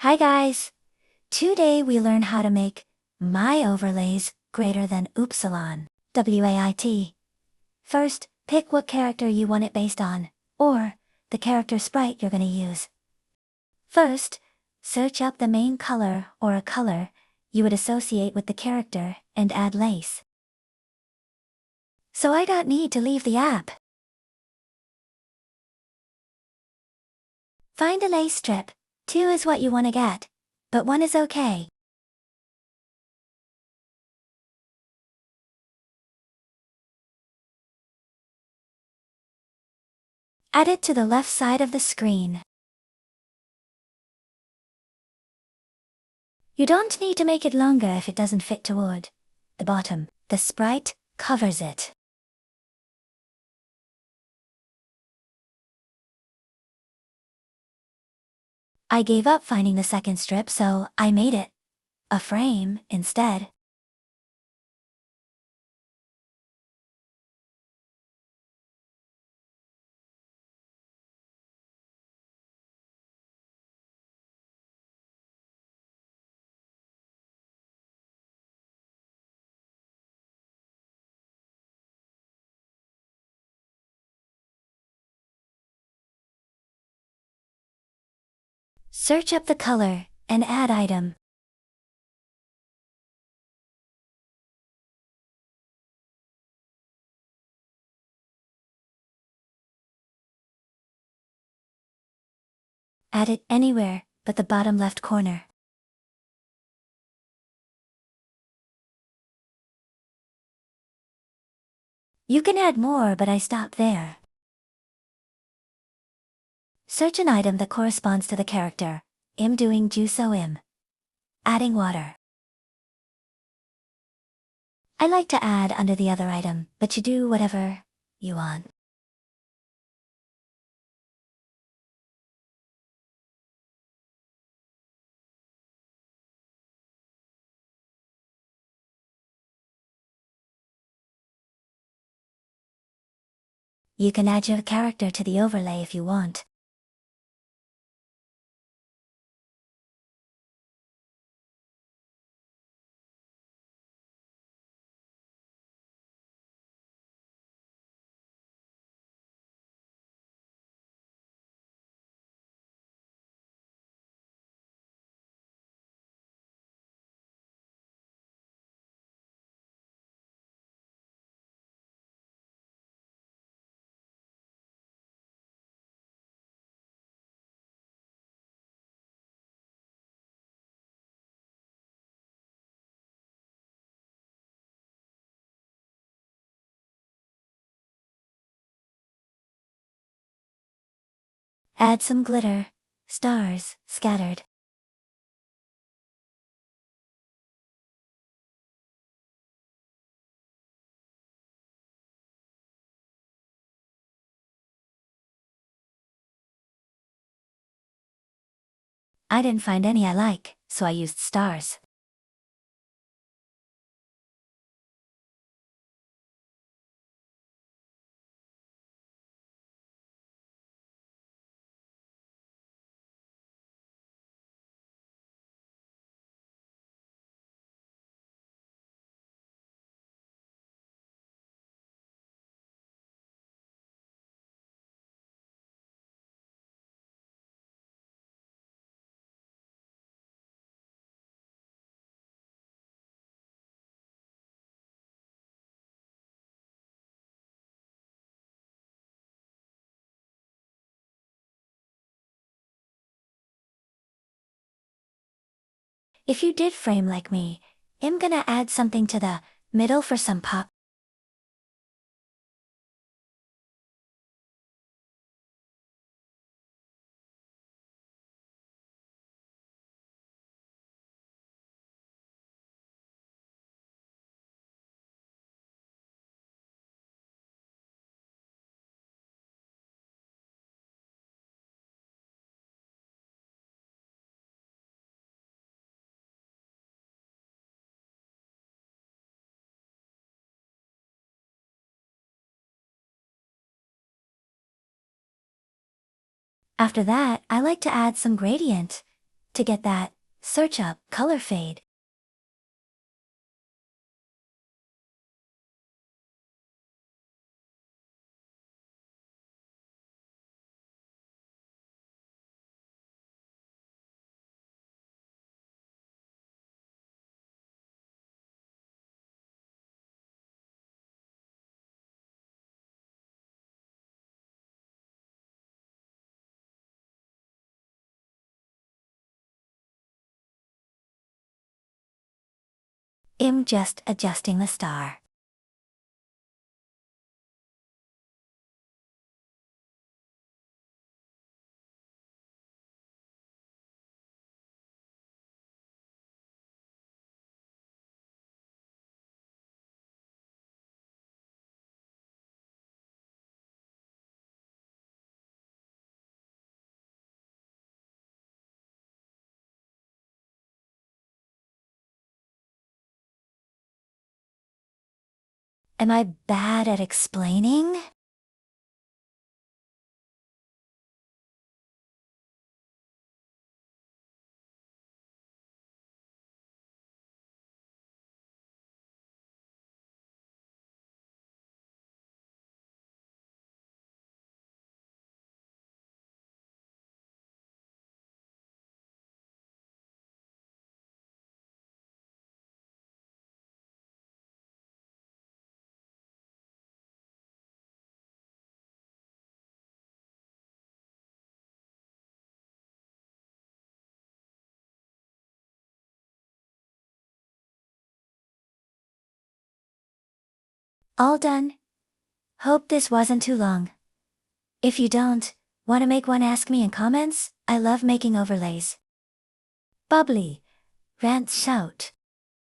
Hi guys! Today we learn how to make my overlays greater than upsilon, WAIT. First, pick what character you want it based on, or the character sprite you're gonna use. First, search up the main color or a color you would associate with the character and add lace. So I don't need to leave the app. Find a lace strip. 2 is what you want to get, but 1 is okay. Add it to the left side of the screen. You don't need to make it longer if it doesn't fit toward the bottom. The sprite covers it. I gave up finding the second strip, so I made it a frame instead. Search up the color and add item. Add it anywhere but the bottom left corner. You can add more, but I stopped there. Search an item that corresponds to the character. I'm doing juso. Adding water. I like to add under the other item, but you do whatever you want. You can add your character to the overlay if you want. Add some glitter, stars, scattered. I didn't find any I like, so I used stars. If you did frame like me, I'm gonna add something to the middle for some pop. After that, I like to add some gradient. To get that, search up color fade. I'm just adjusting the star. Am I bad at explaining? All done. Hope this wasn't too long. If you don't want to make one, ask me in comments. I love making overlays. Bubbly. Rant shout.